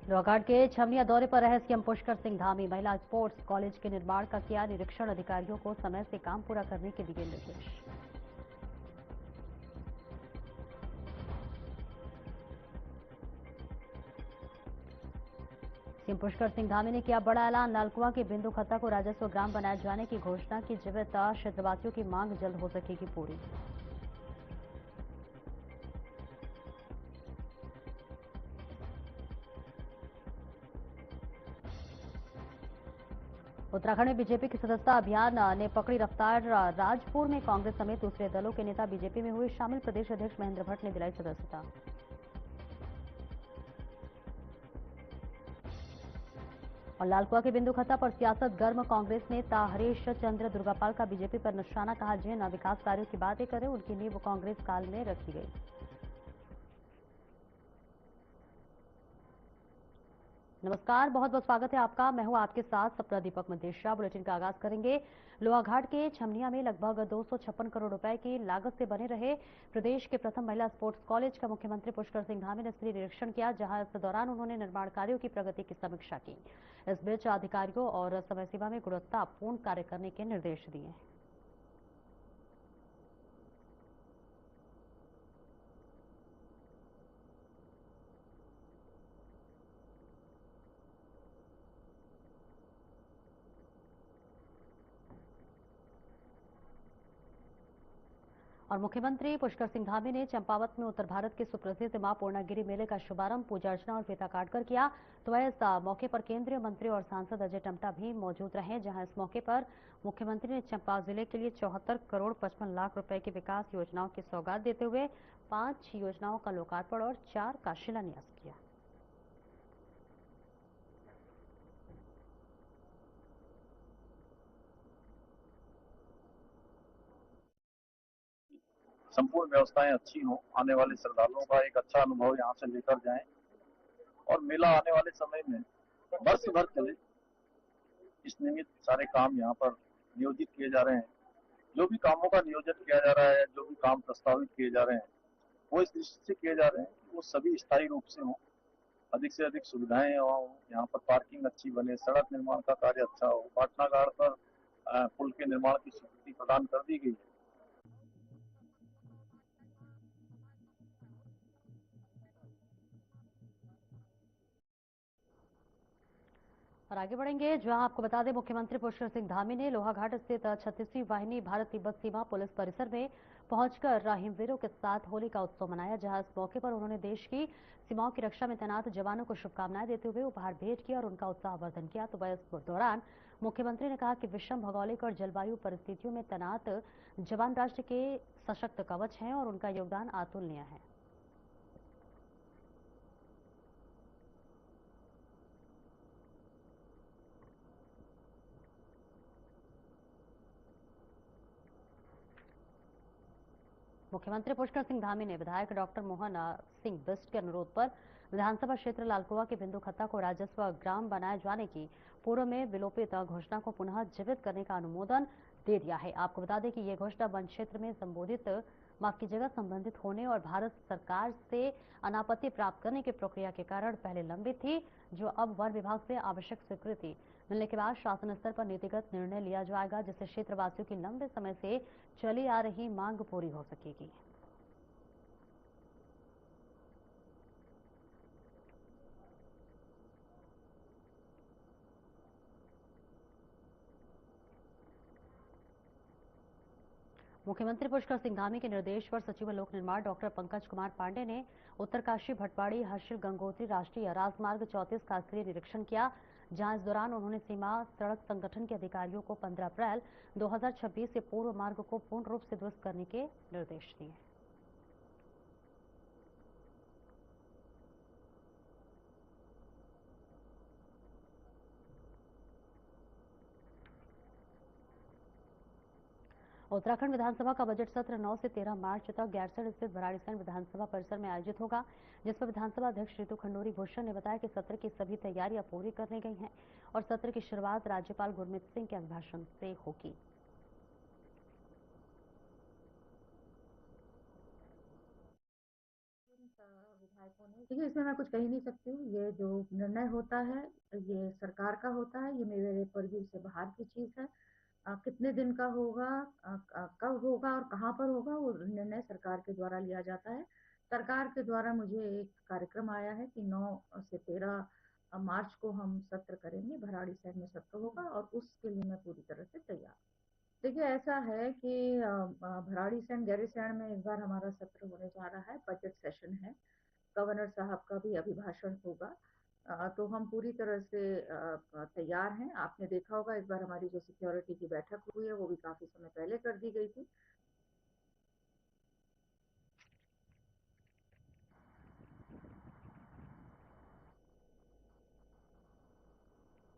लोहाघाट के छमनिया दौरे पर रहे सीएम पुष्कर सिंह धामी। महिला स्पोर्ट्स कॉलेज के निर्माण का किया निरीक्षण। अधिकारियों को समय से काम पूरा करने के दिए निर्देश। सीएम पुष्कर सिंह धामी ने किया बड़ा ऐलान। लालकुआं के बिंदु खत्ता को राजस्व ग्राम बनाए जाने की घोषणा की। जीवित क्षेत्रवासियों की मांग जल्द हो सकेगी पूरी। उत्तराखंड में बीजेपी की सदस्यता अभियान ने पकड़ी रफ्तार। राजपुर में कांग्रेस समेत दूसरे दलों के नेता बीजेपी में हुए शामिल। प्रदेश अध्यक्ष महेंद्र भट्ट ने दिलाई सदस्यता। और लालकुआं के बिंदु खत्ता पर सियासत गर्म। कांग्रेस नेता हरीश चंद्र दुर्गापाल का बीजेपी पर निशाना। कहा, जिन विकास कार्यों की बातें करें उनकी नींव कांग्रेस काल में रखी गई। नमस्कार, बहुत बहुत स्वागत है आपका। मैं हूं आपके साथ सपना दीपक मदेशिया। बुलेटिन का आगाज करेंगे। लोहाघाट के छमनिया में लगभग 256 करोड़ रुपए की लागत से बने रहे प्रदेश के प्रथम महिला स्पोर्ट्स कॉलेज का मुख्यमंत्री पुष्कर सिंह धामी ने स्थलीय निरीक्षण किया, जहां इस दौरान उन्होंने निर्माण कार्यों की प्रगति की समीक्षा की। इस बीच अधिकारियों और समय सीमा में गुणवत्तापूर्ण कार्य करने के निर्देश दिए। और मुख्यमंत्री पुष्कर सिंह धामी ने चंपावत में उत्तर भारत के सुप्रसिद्ध मां पूर्णागिरी मेले का शुभारंभ पूजा अर्चना और फीता काटकर किया। तो इस मौके पर केंद्रीय मंत्री और सांसद अजय टम्टा भी मौजूद रहे, जहां इस मौके पर मुख्यमंत्री ने चंपा जिले के लिए 74 करोड़ 55 लाख रुपए की विकास योजनाओं की सौगात देते हुए 5 योजनाओं का लोकार्पण और 4 का शिलान्यास किया। संपूर्ण व्यवस्थाएं अच्छी हों, आने वाले श्रद्धालुओं का एक अच्छा अनुभव यहाँ से लेकर जाएं और मेला आने वाले समय में वर्ष भर चले, इस निमित्त सारे काम यहाँ पर नियोजित किए जा रहे हैं। जो भी कामों का नियोजन किया जा रहा है, जो भी काम प्रस्तावित किए जा रहे हैं, वो इस दृष्टि से किए जा रहे हैं कि वो सभी स्थायी रूप से हों, अधिक से अधिक सुविधाएं हों, यहाँ पर पार्किंग अच्छी बने, सड़क निर्माण का कार्य अच्छा हो। पाटनागाड़ पर पुल के निर्माण की स्वीकृति प्रदान कर दी गई है। और आगे बढ़ेंगे, जहां आपको बता दें, मुख्यमंत्री पुष्कर सिंह धामी ने लोहाघाट स्थित 36वीं वाहिनी भारत तिब्बत सीमा पुलिस परिसर में पहुंचकर हिमवीरों के साथ होली का उत्सव मनाया, जहां इस मौके पर उन्होंने देश की सीमाओं की रक्षा में तैनात जवानों को शुभकामनाएं देते हुए उपहार भेंट किया और उनका उत्साहवर्धन किया। तो इस दौरान मुख्यमंत्री ने कहा कि विषम भौगोलिक और जलवायु परिस्थितियों में तैनात जवान राष्ट्र के सशक्त कवच हैं और उनका योगदान अतुलनीय है। मुख्यमंत्री पुष्कर सिंह धामी ने विधायक डॉक्टर मोहन सिंह बिष्ट के अनुरोध पर विधानसभा क्षेत्र लालकुआं के बिंदु खत्ता को राजस्व ग्राम बनाए जाने की पूर्व में विलोपित घोषणा को पुनः जीवित करने का अनुमोदन दे दिया है। आपको बता दें कि ये घोषणा वन क्षेत्र में संबंधित होने और भारत सरकार से अनापत्ति प्राप्त करने की प्रक्रिया के कारण पहले लंबित थी, जो अब वन विभाग से आवश्यक स्वीकृति मिलने के बाद शासन स्तर पर नीतिगत निर्णय लिया जाएगा, जिससे क्षेत्रवासियों की लंबे समय से चली आ रही मांग पूरी हो सकेगी। मुख्यमंत्री पुष्कर सिंह धामी के निर्देश पर सचिव लोक निर्माण डॉक्टर पंकज कुमार पांडे ने उत्तरकाशी भटवाड़ी हर्षिल गंगोत्री राष्ट्रीय राजमार्ग 34 का स्थलीय निरीक्षण किया, जहां इस दौरान उन्होंने सीमा सड़क संगठन के अधिकारियों को 15 अप्रैल 2026 से पूर्व मार्ग को पूर्ण रूप से दुरुस्त करने के निर्देश दिए। उत्तराखंड विधानसभा का बजट सत्र 9 से 13 मार्च तक गैरसैंण स्थित भराड़ीसैंण विधानसभा परिसर में आयोजित होगा, जिस पर विधानसभा अध्यक्ष रितु खंडूरी भूषण ने बताया कि सत्र की सभी तैयारियां पूरी कर ली गई हैं और सत्र की शुरुआत राज्यपाल गुरमीत सिंह के अभिभाषण से होगी। विधायकों ने देखिए, इसमें मैं कुछ कह ही नहीं सकती हूँ। ये जो निर्णय होता है, ये सरकार का होता है, ये मेरे परव्यू से बाहर की चीज़ है। कितने दिन का होगा, कब होगा और कहाँ पर होगा, वो निर्णय सरकार के द्वारा लिया जाता है। सरकार के द्वारा मुझे एक कार्यक्रम आया है कि 9 से 13 मार्च को हम सत्र करेंगे, भराड़ीसैंण में सत्र होगा और उसके लिए मैं पूरी तरह से तैयार। देखिए, ऐसा है कि भराड़ीसैंण गैरीसैंण में इस बार हमारा सत्र होने जा रहा है, बजट सेशन है। गवर्नर साहब का भी अभिभाषण होगा। तो हम पूरी तरह से तैयार हैं। आपने देखा होगा, इस बार हमारी जो सिक्योरिटी की बैठक हुई है वो भी काफी समय पहले कर दी गई थी।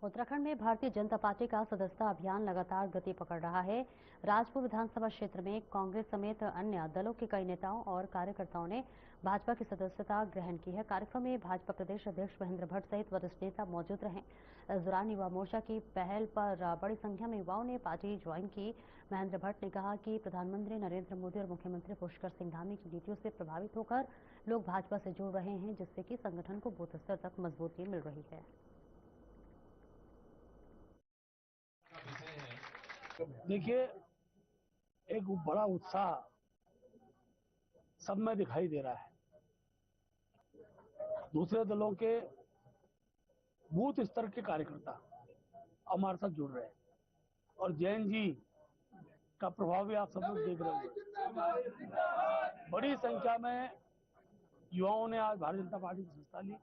उत्तराखंड में भारतीय जनता पार्टी का सदस्यता अभियान लगातार गति पकड़ रहा है। राजपुर विधानसभा क्षेत्र में कांग्रेस समेत अन्य दलों के कई नेताओं और कार्यकर्ताओं ने भाजपा की सदस्यता ग्रहण की है। कार्यक्रम में भाजपा प्रदेश अध्यक्ष महेंद्र भट्ट सहित वरिष्ठ नेता मौजूद रहे। इस दौरान युवा मोर्चा की पहल पर बड़ी संख्या में युवाओं ने पार्टी ज्वाइन की। महेंद्र भट्ट ने कहा कि प्रधानमंत्री नरेंद्र मोदी और मुख्यमंत्री पुष्कर सिंह धामी की नीतियों से प्रभावित होकर लोग भाजपा से जुड़ रहे हैं, जिससे कि संगठन को बूथ स्तर तक मजबूती मिल रही है। देखिए, एक बड़ा उत्साह सब में दिखाई दे रहा है। दूसरे दलों के बूथ स्तर के कार्यकर्ता हमारे साथ जुड़ रहे हैं और जैन जी का प्रभाव भी आप सब लोग देख रहे होंगे। बड़ी संख्या में युवाओं ने आज भारतीय जनता पार्टी की सदस्यता ली।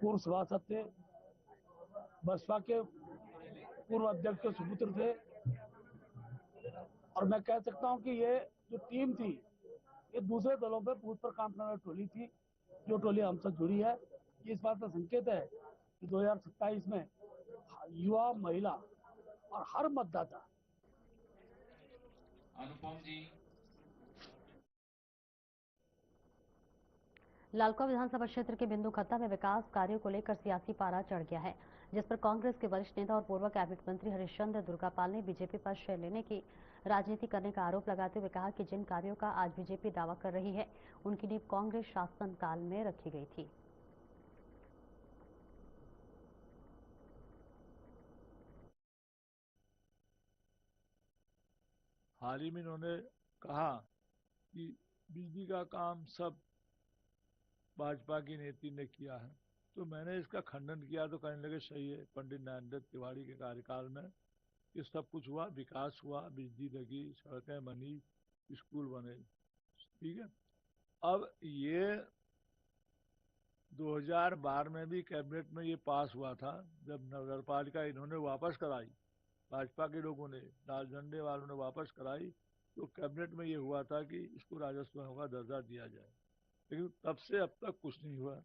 पूर्व सभासद थे, बसपा के पूर्व अध्यक्ष के सुपुत्र थे और मैं कह सकता हूं कि ये जो टीम थी, ये दूसरे दलों पे बूथ पर काम करने वाली टोली थी। जो टोली हमसे जुड़ी है, ये इस बात का संकेत है कि 2027 में युवा, महिला और हर मतदाता। अनुपम जी। लालकुआ विधानसभा क्षेत्र के बिंदु खत्ता में विकास कार्यों को लेकर सियासी पारा चढ़ गया है, जिस पर कांग्रेस के वरिष्ठ नेता और पूर्व कैबिनेट मंत्री हरिश्चंद्र दुर्गापाल ने बीजेपी पर श्रेय लेने की राजनीति करने का आरोप लगाते हुए कहा कि जिन कार्यों का आज बीजेपी दावा कर रही है, उनकी नींव कांग्रेस शासनकाल में रखी गई थी। हाल ही में इन्होंने कहा कि बिजली का काम सब भाजपा की नीति ने किया है, तो मैंने इसका खंडन किया तो कहने लगे सही है, पंडित नरेंद्र तिवारी के कार्यकाल में ये सब कुछ हुआ, विकास हुआ, बिजली लगी, सड़कें बनी, स्कूल बने। ठीक है, अब ये 2012 में भी कैबिनेट में ये पास हुआ था, जब नगर पालिका इन्होंने वापस कराई, भाजपा के लोगों ने, लाल झंडे वालों ने वापस कराई, तो कैबिनेट में ये हुआ था कि इसको राजस्व का दर्जा दिया जाए, लेकिन तब से अब तक कुछ नहीं हुआ।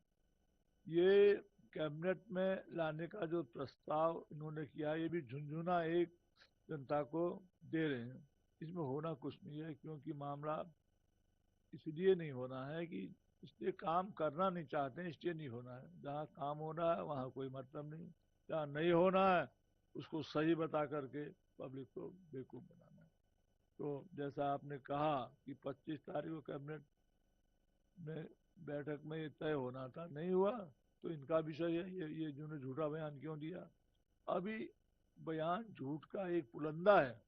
ये कैबिनेट में लाने का जो प्रस्ताव इन्होंने किया, ये भी झुंझुना एक जनता को दे रहे हैं। इसमें होना कुछ नहीं है, क्योंकि मामला इसलिए नहीं होना है कि इसलिए काम करना नहीं चाहते हैं, इसलिए नहीं होना है। जहाँ काम होना है वहाँ कोई मतलब नहीं, जहाँ नहीं होना है उसको सही बता करके पब्लिक को बेवकूफ बनाना है। तो जैसा आपने कहा कि 25 तारीख को कैबिनेट में बैठक में ये तय होना था, नहीं हुआ, तो इनका विषय है, ये जिन्होंने झूठा बयान क्यों दिया। अभी बयान झूठ का एक पुलंदा है।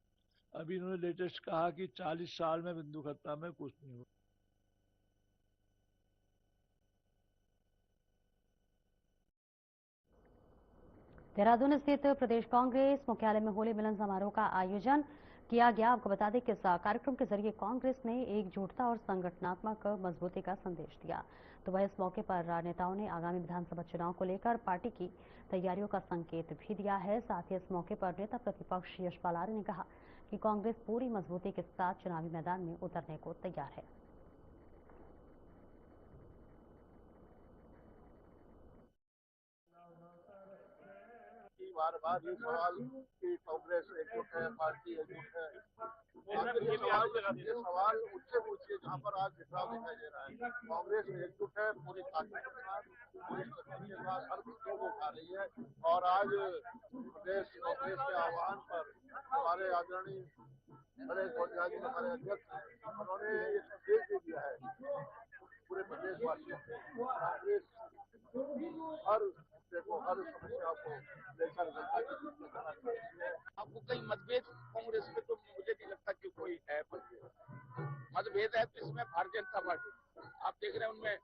अभी इन्होंने लेटेस्ट कहा कि 40 साल में बिंदु खत्ता में कुछ नहीं हुआ। देहरादून स्थित प्रदेश कांग्रेस मुख्यालय में होली मिलन समारोह का आयोजन किया गया। आपको बता दें कि इस कार्यक्रम के जरिए कांग्रेस ने एकजुटता और संगठनात्मक मजबूती का संदेश दिया। तो वह इस मौके पर नेताओं ने आगामी विधानसभा चुनाव को लेकर पार्टी की तैयारियों का संकेत भी दिया है। साथ ही इस मौके पर नेता प्रतिपक्ष यशपाल आर्य ने कहा कि कांग्रेस पूरी मजबूती के साथ चुनावी मैदान में उतरने को तैयार है। बार बार ये सवाल कि कांग्रेस एकजुट है, पार्टी एकजुट है, ये सवाल उनसे पूछिए जहाँ पर आज बिखराव दिखाई दे रहा है। कांग्रेस एकजुट है, पूरी ताकत के साथ, पूरी शक्ति के साथ हर मुद्दों को उठा रही है और आज प्रदेश कांग्रेस के आह्वान पर हमारे आदरणीय गणेश भट्टाचार्य जी हमारे अध्यक्ष हैं, उन्होंने ये संदेश भी दिया है पूरे पूरे प्रदेशवासियों को कांग्रेस हर मुद्दे को, हर समस्या को लेकर जनता के बीच में जाना चाहती है। आपको कई मतभेद कांग्रेस में तो मुझे नहीं लगता कि कोई है मतभेद है तो इसमें भारतीय जनता पार्टी आप देख रहे हैं उनमें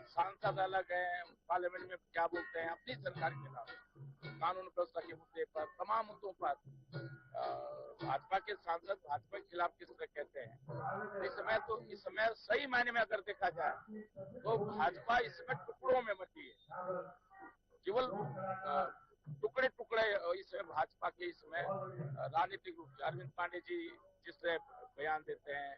सांसद अलग है, पार्लियामेंट में क्या बोलते हैं अपनी सरकार के खिलाफ, कानून व्यवस्था के मुद्दे पर, तमाम मुद्दों पर भाजपा के सांसद भाजपा के खिलाफ किस तरह कहते हैं। इस समय सही मायने में अगर देखा जाए तो भाजपा इसमें टुकड़ों में बटी है, केवल टुकड़े टुकड़े इसमें भाजपा के इसमें राजनीतिक रूप से अरविंद पांडे जी जिस तरह बयान देते हैं।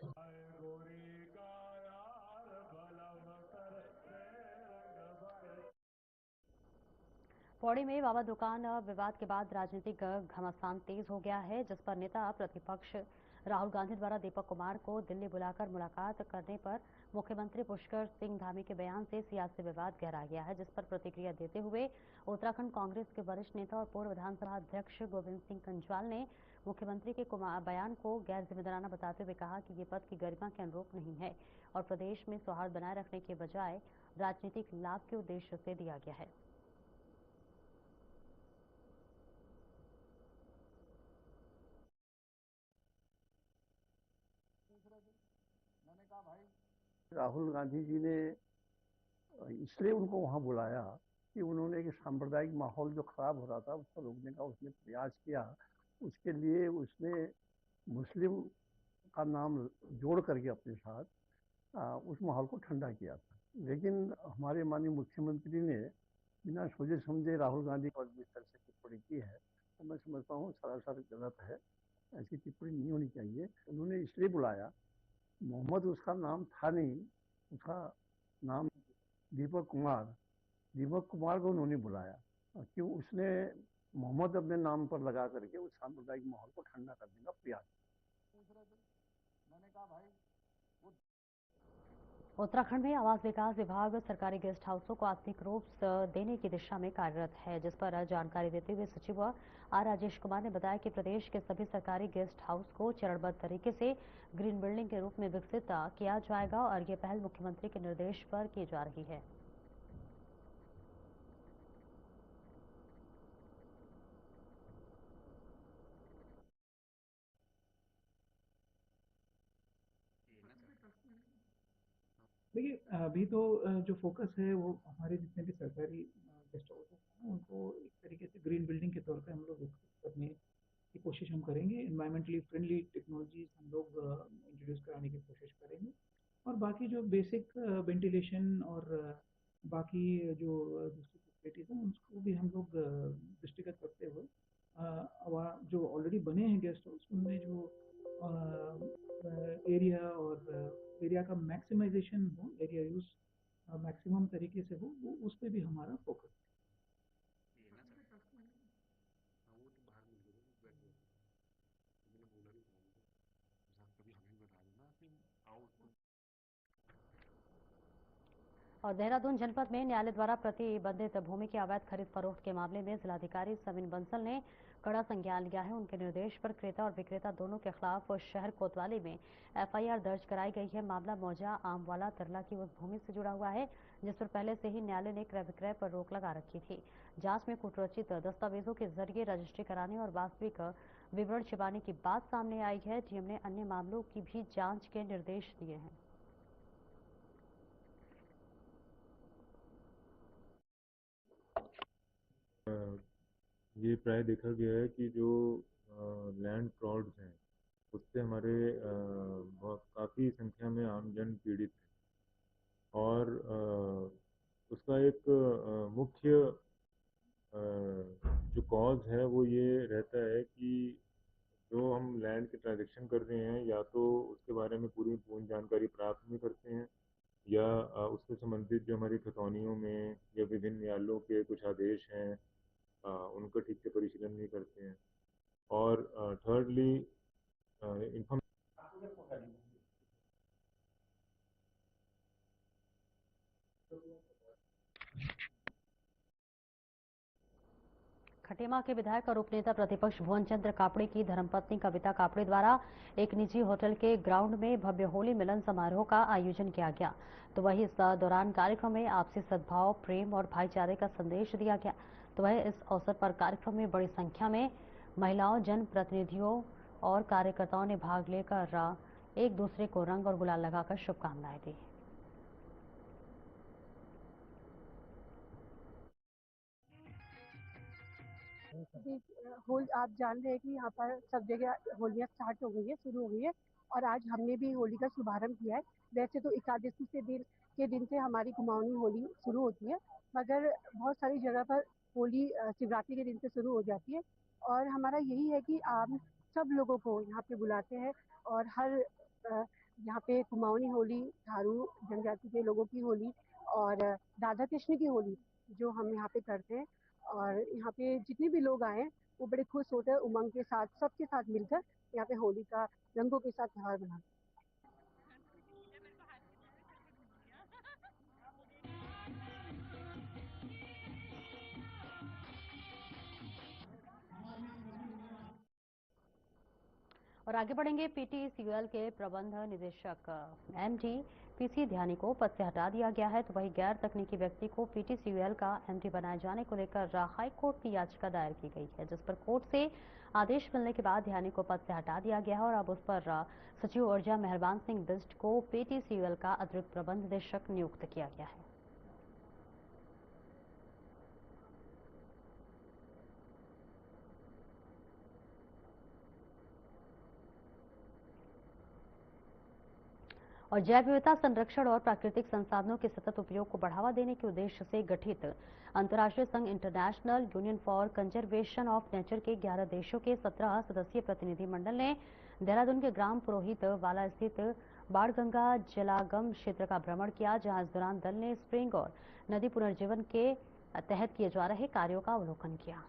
पौड़ी में बाबा दुकान विवाद के बाद राजनीतिक घमासान तेज हो गया है, जिस पर नेता प्रतिपक्ष राहुल गांधी द्वारा दीपक कुमार को दिल्ली बुलाकर मुलाकात करने पर मुख्यमंत्री पुष्कर सिंह धामी के बयान से सियासी विवाद गहरा गया है, जिस पर प्रतिक्रिया देते हुए उत्तराखंड कांग्रेस के वरिष्ठ नेता और पूर्व विधानसभा अध्यक्ष गोविंद सिंह कंजवाल ने मुख्यमंत्री के बयान को गैर जिम्मेदाराना बताते हुए कहा कि ये पद की गरिमा के अनुरूप नहीं है और प्रदेश में सौहार्द बनाए रखने के बजाय राजनीतिक लाभ के उद्देश्य से दिया गया है। राहुल गांधी जी ने इसलिए उनको वहां बुलाया कि उन्होंने एक सांप्रदायिक माहौल जो खराब हो रहा था उसको रोकने का उसने प्रयास किया। उसके लिए उसने मुस्लिम का नाम जोड़ करके अपने साथ उस माहौल को ठंडा किया था। लेकिन हमारे माननीय मुख्यमंत्री ने बिना सोचे समझे राहुल गांधी को जिस तरह से टिप्पणी की है तो मैं समझता हूँ सरासर गलत है, ऐसी टिप्पणी नहीं होनी चाहिए। उन्होंने इसलिए बुलाया, मोहम्मद उसका नाम था नहीं, उसका नाम दीपक कुमार को उन्होंने बुलाया क्यों उसने मोहम्मद अपने नाम पर लगा करके उस सांप्रदायिक माहौल को ठंडा करने का प्रयास। मैंने कहा भाई उत्तराखंड में आवास विकास विभाग सरकारी गेस्ट हाउसों को आधुनिक रूप देने की दिशा में कार्यरत है, जिस पर जानकारी देते हुए सचिव आर राजेश कुमार ने बताया कि प्रदेश के सभी सरकारी गेस्ट हाउस को चरणबद्ध तरीके से ग्रीन बिल्डिंग के रूप में विकसित किया जाएगा और ये पहल मुख्यमंत्री के निर्देश पर की जा रही है। देखिए अभी तो जो फोकस है वो हमारे जितने भी सरकारी गेस्ट हाउस हैं उनको एक तरीके से ग्रीन बिल्डिंग के तौर पे हम लोग विकसित करने की कोशिश हम करेंगे। एनवायरमेंटली फ्रेंडली टेक्नोलॉजीज हम लोग इंट्रोड्यूस कराने की कोशिश करेंगे और बाकी जो बेसिक वेंटिलेशन और बाकी जो दूसरी फैसिलिटीज हैं उसको भी हम लोग दृष्टिगत करते हुए जो ऑलरेडी बने हैं गेस्ट हाउस उनमें जो एरिया का मैक्सिमाइजेशन हो, एरिया यूज मैक्सिमम तरीके से हो, वो उस पर भी हमारा फोकस है। और देहरादून जनपद में न्यायालय द्वारा प्रतिबंधित भूमि की अवैध खरीद फरोख्त के मामले में जिलाधिकारी सविन बंसल ने कड़ा संज्ञान लिया है। उनके निर्देश पर क्रेता और विक्रेता दोनों के खिलाफ शहर कोतवाली में एफआईआर दर्ज कराई गई है। मामला मौजा आमवाला तरला की उस भूमि से जुड़ा हुआ है जिस पर पहले से ही न्यायालय ने क्रय विक्रय पर रोक लगा रखी थी। जांच में कूटरचित दस्तावेजों के जरिए रजिस्ट्री कराने और वास्तविक विवरण छिपाने की बात सामने आई है। डीएम ने अन्य मामलों की भी जांच के निर्देश दिए हैं। ये प्राय देखा गया है कि जो लैंड फ्रॉड्स हैं उससे हमारे काफ़ी संख्या में आमजन पीड़ित हैं और उसका एक मुख्य जो कॉज है वो ये रहता है कि जो हम लैंड के ट्रांजेक्शन कर रहे हैं या तो उसके बारे में पूर्ण जानकारी प्राप्त नहीं करते हैं या उससे संबंधित जो हमारी खतौनियों में या विभिन्न न्यायालयों के कुछ आदेश हैं उनका ठीक से परिशीलन नहीं करते हैं और थर्डली खटीमा के विधायक और उपनेता प्रतिपक्ष भुवन चंद्र कापड़ी की धर्मपत्नी कविता कापड़ी द्वारा एक निजी होटल के ग्राउंड में भव्य होली मिलन समारोह का आयोजन किया गया। तो वहीं इस दौरान कार्यक्रम में आपसी सद्भाव, प्रेम और भाईचारे का संदेश दिया गया। तो वहीं इस अवसर पर कार्यक्रम में बड़ी संख्या में महिलाओं, जनप्रतिनिधियों और कार्यकर्ताओं ने भाग लेकर एक दूसरे को रंग और गुलाल लगाकर शुभकामनाएं दी। आप जान रहे हैं कि यहाँ पर सब जगह होलियाँ स्टार्ट हो गई है, शुरू हो गई है और आज हमने भी होली का शुभारंभ किया है। वैसे तो एकादशी के दिन से हमारी कुमाऊनी होली शुरू होती है, मगर बहुत सारी जगह पर होली शिवरात्रि के दिन से शुरू हो जाती है और हमारा यही है कि आप सब लोगों को यहाँ पे बुलाते हैं और हर यहाँ पे कुमाऊनी होली, थारू जनजाति के लोगों की होली और राधा कृष्ण की होली जो हम यहाँ पे करते हैं और यहाँ पे जितने भी लोग आए वो बड़े खुश होते हैं, उमंग के साथ सबके साथ मिलकर यहाँ पे होली का रंगों के साथ त्योहार मनाते हैं। और आगे बढ़ेंगे। पीटीसीयूएल के प्रबंध निदेशक एमडी पीसी ध्यानी को पद से हटा दिया गया है। तो वही गैर तकनीकी व्यक्ति को पीटीसीयूएल का एमडी बनाए जाने को लेकर हाई कोर्ट में याचिका दायर की गई है, जिस पर कोर्ट से आदेश मिलने के बाद ध्यानी को पद से हटा दिया गया है और अब उस पर सचिव ऊर्जा मेहरबान सिंह बिष्ट को पीटीसीयूएल का अतिरिक्त प्रबंध निदेशक नियुक्त किया गया है। और जैव विविधता संरक्षण और प्राकृतिक संसाधनों के सतत उपयोग को बढ़ावा देने के उद्देश्य से गठित अंतर्राष्ट्रीय संघ international union for conservation of nature के 11 देशों के 17 सदस्यीय प्रतिनिधिमंडल ने देहरादून के ग्राम पुरोहित वाला स्थित बाणगंगा जलागम क्षेत्र का भ्रमण किया, जहां इस दौरान दल ने स्प्रिंग और नदी पुनर्जीवन के तहत किए जा रहे कार्यों का अवलोकन किया।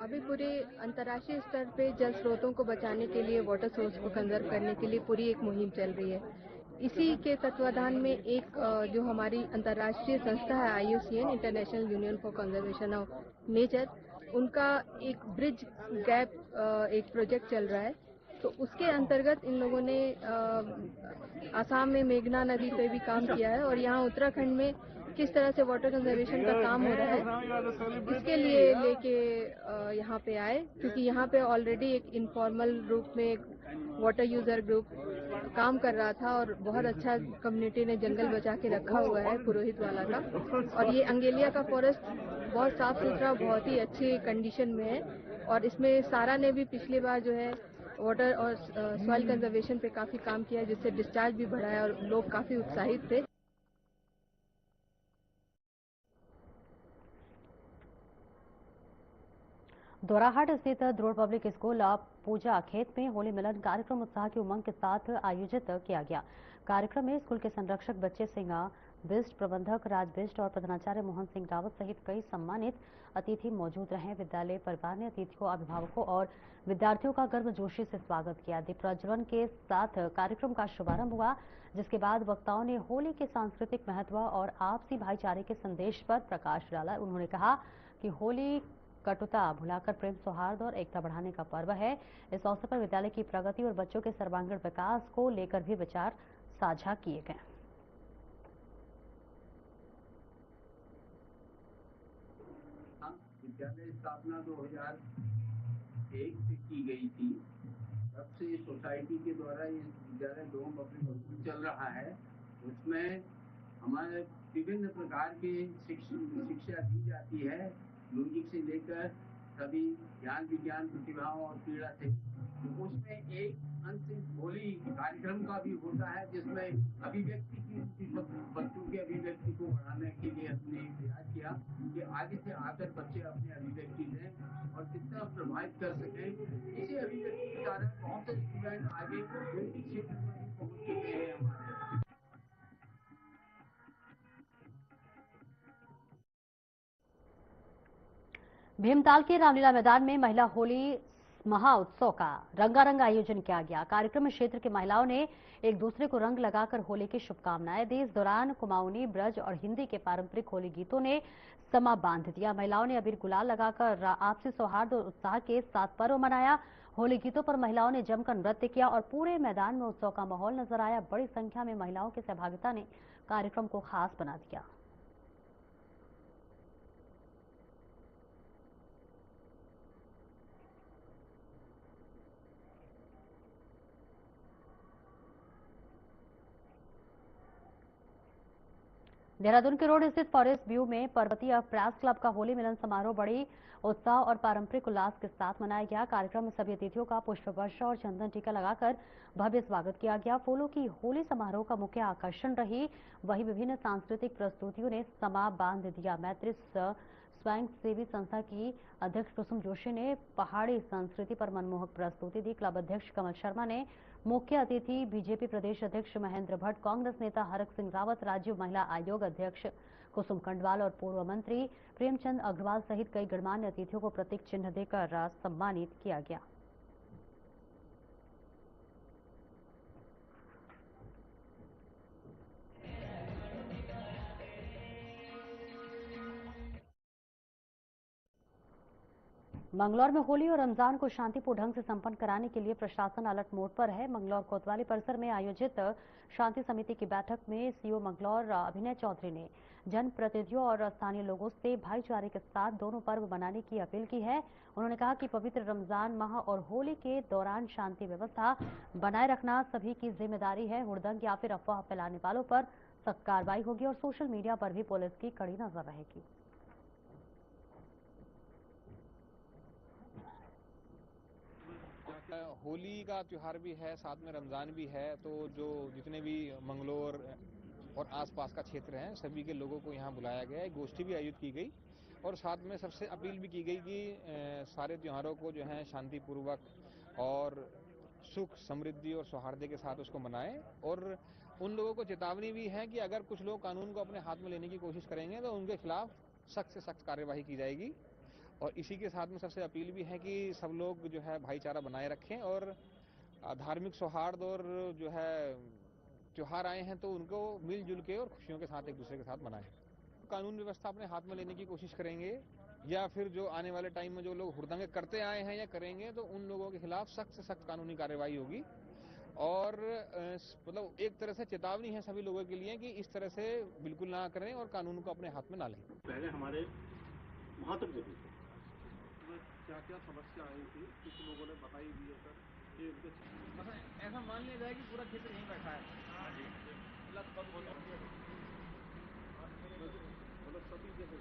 अभी पूरे अंतर्राष्ट्रीय स्तर पे जल स्रोतों को बचाने के लिए, वाटर सोर्स को कंजर्व करने के लिए पूरी एक मुहिम चल रही है। इसी के तत्वाधान में एक जो हमारी अंतर्राष्ट्रीय संस्था है IUCN, international union for conservation of nature, उनका एक ब्रिज गैप एक प्रोजेक्ट चल रहा है। तो उसके अंतर्गत इन लोगों ने आसाम में मेघना नदी पे भी काम किया है और यहाँ उत्तराखंड में किस तरह से वाटर कंजर्वेशन का काम हो रहा है, इसके लिए लेके यहाँ पे आए, क्योंकि यहाँ पे ऑलरेडी एक इनफॉर्मल रूप में एक वाटर यूजर ग्रुप काम कर रहा था और बहुत अच्छा कम्युनिटी ने जंगल बचा के रखा हुआ है पुरोहित वाला का। और ये अंगेलिया का फॉरेस्ट बहुत साफ सुथरा, बहुत ही अच्छी कंडीशन में है और इसमें सारा ने भी पिछली बार जो है वाटर और सॉइल कंजर्वेशन पे काफी काम किया, जिससे डिस्चार्ज भी बढ़ा है और लोग काफी उत्साहित थे। दोराहाट स्थित द्रोड़ पब्लिक स्कूल पूजा खेत में होली मिलन कार्यक्रम उत्साह की उमंग के साथ आयोजित किया गया। कार्यक्रम में स्कूल के संरक्षक बच्चे सिंह बिष्ट, प्रबंधक राज बिष्ट और प्रधानाचार्य मोहन सिंह रावत सहित कई सम्मानित अतिथि मौजूद रहे। विद्यालय परिवार ने अतिथियों, अभिभावकों और विद्यार्थियों का गर्मजोशी से स्वागत किया। दीप प्रज्वलन के साथ कार्यक्रम का शुभारंभ हुआ, जिसके बाद वक्ताओं ने होली के सांस्कृतिक महत्व और आपसी भाईचारे के संदेश पर प्रकाश डाला। उन्होंने कहा कि होली कटुता भुलाकर प्रेम, सौहार्द और एकता बढ़ाने का पर्व है। इस अवसर पर विद्यालय की प्रगति और बच्चों के सर्वांगीण विकास को लेकर भी विचार साझा किए गए। विद्यालय स्थापना 2001 से की गई थी, तब से सोसाइटी के द्वारा ये विद्यालय द्रोड़ पब्लिक स्कूल चल रहा है। उसमें हमारे विभिन्न प्रकार की शिक्षा दी जाती है, म्यूजिक से लेकर सभी ज्ञान विज्ञान प्रतिभाओं और क्रीड़ा से। तो उसमें एक अंश होली कार्यक्रम का भी होता है, जिसमें अभिव्यक्ति की बच्चों के अभिव्यक्ति को बढ़ाने के लिए हमने प्रयास किया कि आगे से आकर बच्चे अपने अभिव्यक्ति दें और कितना प्रभावित कर सकें। इसी अभिव्यक्ति के कारण बहुत से स्टूडेंट आगे म्यूजिक क्षेत्र में भी पहुंच चुके हैं हमारे। भीमताल के रामलीला मैदान में महिला होली महाउत्सव का रंगारंग आयोजन किया गया। कार्यक्रम में क्षेत्र की महिलाओं ने एक दूसरे को रंग लगाकर होली की शुभकामनाएं दी। इस दौरान कुमाऊनी, ब्रज और हिंदी के पारंपरिक होली गीतों ने समा बांध दिया। महिलाओं ने अबीर गुलाल लगाकर आपसी सौहार्द और उत्साह के साथ पर्व मनाया। होली गीतों पर महिलाओं ने जमकर नृत्य किया और पूरे मैदान में उत्सव का माहौल नजर आया। बड़ी संख्या में महिलाओं की सहभागिता ने कार्यक्रम को खास बना दिया। देहरादून के रोड स्थित फॉरेस्ट व्यू में पर्वतीय प्रयास क्लब का होली मिलन समारोह बड़ी उत्साह और पारंपरिक उल्लास के साथ मनाया गया। कार्यक्रम में सभी अतिथियों का पुष्प वर्षा और चंदन टीका लगाकर भव्य स्वागत किया गया। फूलों की होली समारोह का मुख्य आकर्षण रही। वहीं विभिन्न सांस्कृतिक प्रस्तुतियों ने समा बांध दिया। मैत्री स्वयं सेवी संस्था की अध्यक्ष कुसुम जोशी ने पहाड़ी संस्कृति पर मनमोहक प्रस्तुति दी। क्लब अध्यक्ष कमल शर्मा ने मुख्य अतिथि बीजेपी प्रदेश अध्यक्ष महेंद्र भट्ट, कांग्रेस नेता हरक सिंह रावत, राज्य महिला आयोग अध्यक्ष कुसुम खंडवाल और पूर्व मंत्री प्रेमचंद अग्रवाल सहित कई गणमान्य अतिथियों को प्रतीक चिन्ह देकर सम्मानित किया गया। मंगलौर में होली और रमजान को शांतिपूर्ण ढंग से संपन्न कराने के लिए प्रशासन अलर्ट मोड पर है। मंगलौर कोतवाली परिसर में आयोजित शांति समिति की बैठक में सीओ मंगलौर अभिनय चौधरी ने जनप्रतिनिधियों और स्थानीय लोगों से भाईचारे के साथ दोनों पर्व मनाने की अपील की है। उन्होंने कहा कि पवित्र रमजान माह और होली के दौरान शांति व्यवस्था बनाए रखना सभी की जिम्मेदारी है। हुड़दंग या फिर अफवाह फैलाने वालों पर सख्त कार्रवाई होगी और सोशल मीडिया पर भी पुलिस की कड़ी नजर रहेगी। होली का त्यौहार भी है, साथ में रमज़ान भी है, तो जो जितने भी मंगलौर और आसपास का क्षेत्र है सभी के लोगों को यहाँ बुलाया गया है। गोष्ठी भी आयोजित की गई और साथ में सबसे अपील भी की गई कि सारे त्योहारों को जो है शांतिपूर्वक और सुख, समृद्धि और सौहार्द के साथ उसको मनाएं। और उन लोगों को चेतावनी भी है कि अगर कुछ लोग कानून को अपने हाथ में लेने की कोशिश करेंगे तो उनके खिलाफ सख्त से सख्त कार्यवाही की जाएगी। और इसी के साथ में सबसे अपील भी है कि सब लोग जो है भाईचारा बनाए रखें और धार्मिक सौहार्द और जो है त्योहार आए हैं तो उनको मिलजुल के और खुशियों के साथ एक दूसरे के साथ मनाएं। कानून व्यवस्था अपने हाथ में लेने की कोशिश करेंगे या फिर जो आने वाले टाइम में जो लोग हुड़दंगे करते आए हैं या करेंगे तो उन लोगों के खिलाफ सख्त से सख्त कानूनी कार्रवाई होगी। और मतलब एक तरह से चेतावनी है सभी लोगों के लिए कि इस तरह से बिल्कुल ना करें और कानून को अपने हाथ में ना लें। पहले हमारे वहाँ तक जरूर क्या क्या समस्या आई थी कुछ लोगों ने बताई भी है सर कि मतलब ऐसा मान लिया जाए कि पूरा क्षेत्र यहीं बैठा है मतलब सभी जगह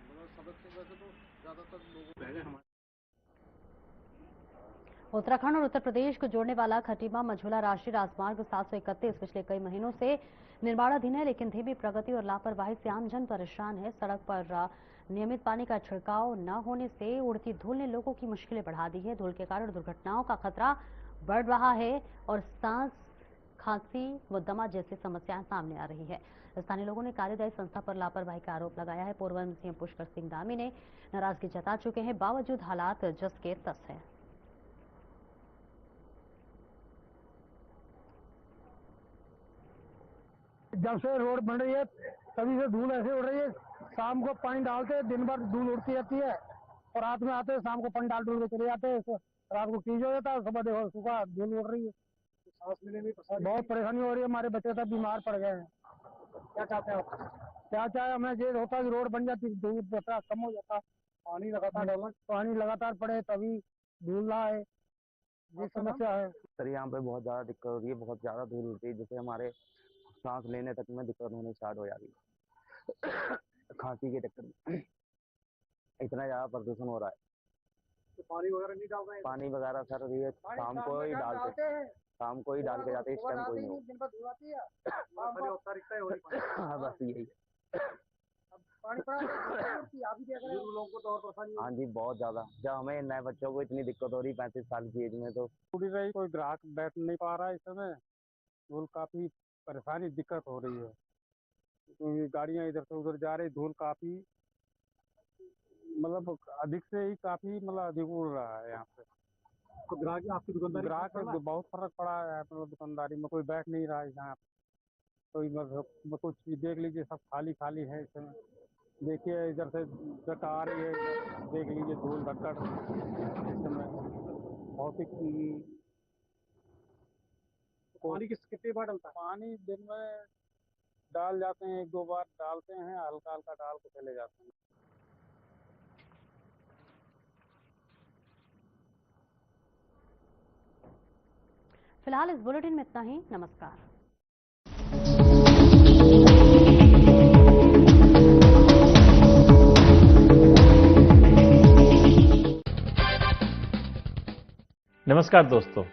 मतलब समझते वैसे तो ज्यादातर लोगों पहले हमारे उत्तराखंड और उत्तर प्रदेश को जोड़ने वाला खटीमा मझोला राष्ट्रीय राजमार्ग 731 पिछले कई महीनों से निर्माणाधीन है, लेकिन धीमी प्रगति और लापरवाही से आमजन परेशान है। सड़क पर नियमित पानी का छिड़काव न होने से उड़ती धूल ने लोगों की मुश्किलें बढ़ा दी है। धूल के कारण दुर्घटनाओं का खतरा बढ़ रहा है और सांस, खांसी व दमा जैसी समस्याएं सामने आ रही है। स्थानीय लोगों ने कार्यदायी संस्था पर लापरवाही का आरोप लगाया है। पूर्व सीएम पुष्कर सिंह धामी ने नाराजगी जता चुके हैं, बावजूद हालात जस के तस है। जब से रोड बन रही है तभी से धूल ऐसे उड़ रही है। शाम को पानी डालते हैं, दिन भर धूल उड़ती रहती है और रात में आते हैं, शाम को पानी डाल के चले जाते हैं। रात को कीज हो जाता है, सुबह देखो सुबह धूल उड़ रही है। सांस लेने में बहुत परेशानी हो रही है। हमारे बच्चे तक बीमार पड़ गए हैं। क्या चाहते हो? क्या चाहे हमें ये होता है कि रोड बन जाती, धूल कम हो जाता, पानी लगातार पड़े तभी धूल ना आए, ये समस्या है। सर यहाँ पे बहुत ज्यादा दिक्कत हो रही है, बहुत ज्यादा धूल उड़ती है, जिससे हमारे सांस लेने तक में दिक्कत होने स्टार्ट हो जाती है। खांसी के चक्कर में इतना ज्यादा प्रदूषण हो रहा है। तो पानी वगैरह नहीं डाल रहे हैं? पानी वगैरह सर ये शाम को ही डालते हैं, शाम को ही डाल के जाते हैं। इस टाइम कोई नहीं। हाँ बस यही हाँ जी, बहुत ज्यादा। जब हमें नए बच्चों को इतनी दिक्कत हो रही 35 साल की एज में तो कोई ग्राहक बैठ नहीं पा रहा है। इस समय धूल काफी परेशानी दिक्कत हो रही है क्योंकि गाड़ियां इधर से उधर जा रही, धूल काफी मतलब अधिक से ही काफी मतलब अधिक उड़ रहा है यहाँ पे। तो ग्राहक आपकी दुकानदारी ग्राहक बहुत फर्क पड़ा है मतलब दुकानदारी में, कोई बैठ नहीं रहा है यहाँ पे। कोई मतलब कुछ भी देख लीजिए, सब खाली खाली है इस समय। देखिए इधर से ट्रक आ रही है, देख लीजिए धूल धक्कड़ इस समय बहुत ही। पानी कितनी बार डलता है? पानी दिन में डाल जाते हैं, 1-2 बार डालते हैं, हल्का हल्का डाल के चले जाते हैं। फिलहाल इस बुलेटिन में इतना ही। नमस्कार। नमस्कार दोस्तों,